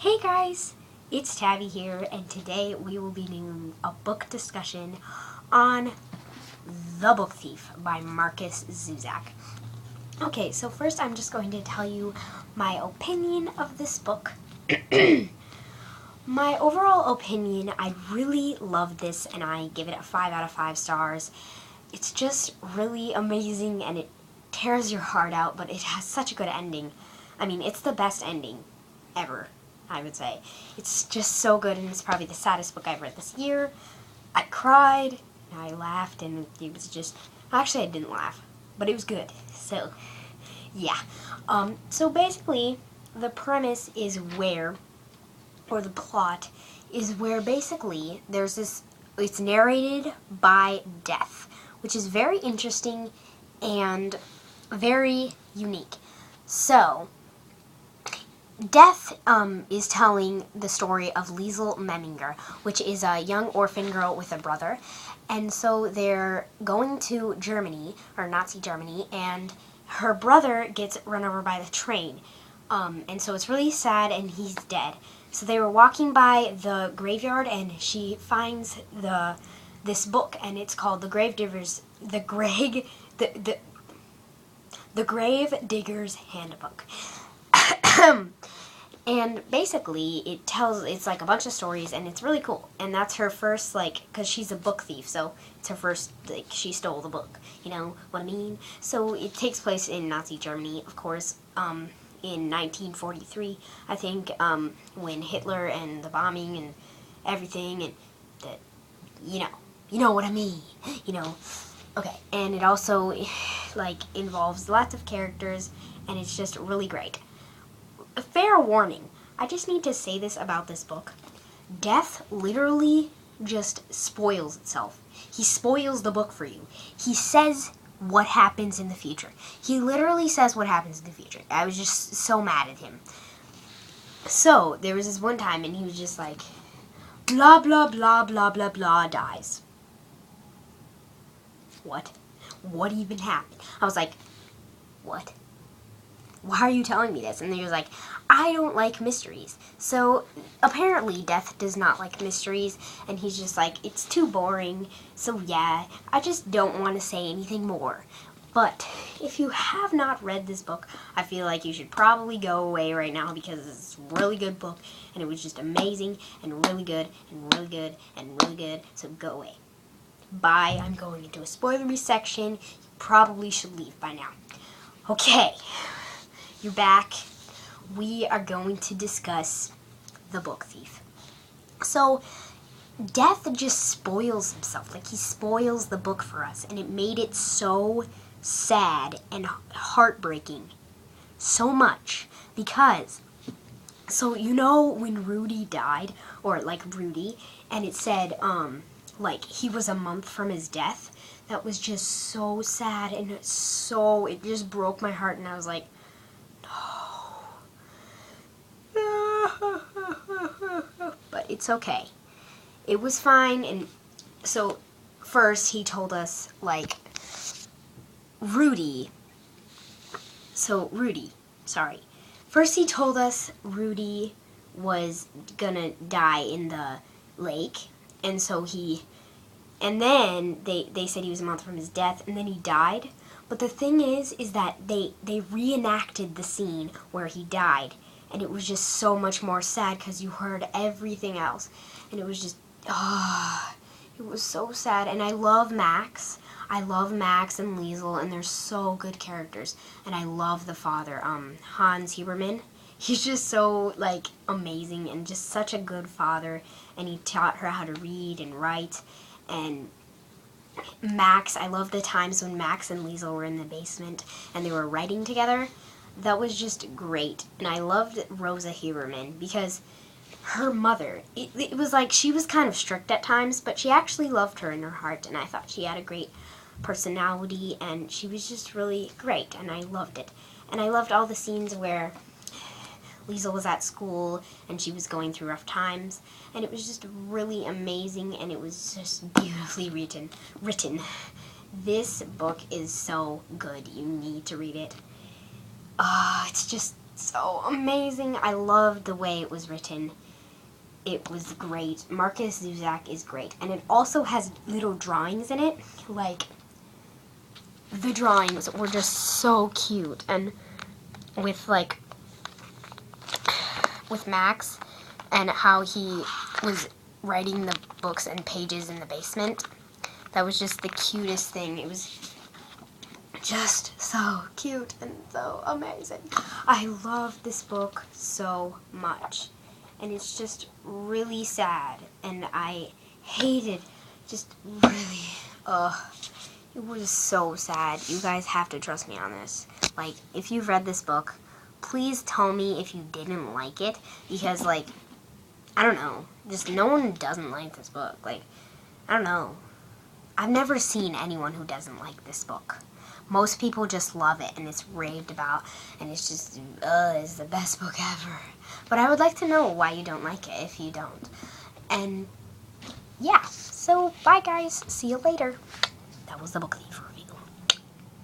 Hey guys, it's Tabby here, and today we will be doing a book discussion on The Book Thief by Markus Zusak. Okay, so first I'm just going to tell you my opinion of this book. My overall opinion, I really love this, and I give it a 5 out of 5 stars. It's just really amazing, and it tears your heart out, but it has such a good ending. I mean, it's the best ending ever, I would say. It's just so good, and it's probably the saddest book I've read this year. I cried, and I laughed, and it was just... Actually, I didn't laugh, but it was good. So, yeah. So basically, the premise is where, or the plot, is where basically there's this... It's narrated by Death, which is very interesting and very unique. So, Death is telling the story of Liesel Memminger, which is a young orphan girl with a brother. And so they're going to Germany, or Nazi Germany, and her brother gets run over by the train. And so it's really sad, and he's dead. So they were walking by the graveyard, and she finds this book, and it's called The Grave Digger's Handbook. And basically, it's like a bunch of stories, and it's really cool. And that's her first, because she's a book thief, so it's her first, she stole the book. You know what I mean? So it takes place in Nazi Germany, of course, in 1943, I think, when Hitler and the bombing and everything, and you know what I mean, Okay, and it also, involves lots of characters, and it's just really great. A fair warning, I just need to say this about this book. Death literally just spoils itself. He spoils the book for you. He says what happens in the future. He literally says what happens in the future. I was just so mad at him. So, there was this one time, and he was just like, blah, blah, blah, blah, blah, blah, dies. What? What even happened? I was like, what? Why are you telling me this? And he was like, I don't like mysteries. So, apparently, Death does not like mysteries, and he's just like, it's too boring, so yeah, I just don't want to say anything more. But, if you have not read this book, I feel like you should probably go away right now, because it's a really good book, and it was just amazing, and really good, and really good, and really good, so go away. Bye, I'm going into a spoilery section. You probably should leave by now. Okay. You're back. We are going to discuss The Book Thief. So, Death just spoils himself. He spoils the book for us. And it made it so sad and heartbreaking. So much. Because, when Rudy died, or Rudy, and it said, he was a month from his death, that was just so sad, and it just broke my heart, and I was like, but it's okay. It was fine, and so first he told us, First he told us Rudy was gonna die in the lake, and then they said he was a month from his death, and then he died. But the thing is that they reenacted the scene where he died, and it was just so much more sad because you heard everything else, and it was just, it was so sad. And I love Max. I love Max and Liesel, and they're so good characters. And I love the father, Hans Huberman. He's just so, amazing and just such a good father, and he taught her how to read and write. And Max, I love the times when Max and Liesel were in the basement and they were writing together. That was just great. And I loved Rosa Huberman because her mother, it was she was kind of strict at times, but she actually loved her in her heart, and I thought she had a great personality, and she was just really great, and I loved it. And I loved all the scenes where Liesel was at school and she was going through rough times, and it was just really amazing, and it was just beautifully written. This book is so good. You need to read it. It's just so amazing. I loved the way it was written. It was great. Markus Zusak is great. And it also has little drawings in it. Like, the drawings were just so cute. And with, like, with Max and how he was writing the books and pages in the basement, that was just the cutest thing. It was just so cute and so amazing. I love this book so much. And it's just really sad. And I hated, just really, it was so sad. You guys have to trust me on this. Like, if you've read this book, please tell me if you didn't like it. Because, like, I don't know. Just no one doesn't like this book. Like, I don't know. I've never seen anyone who doesn't like this book. Most people just love it, and it's raved about, and it's just, it's the best book ever. But I would like to know why you don't like it, if you don't. And, yeah, so bye guys, see you later. That was the Book Thief.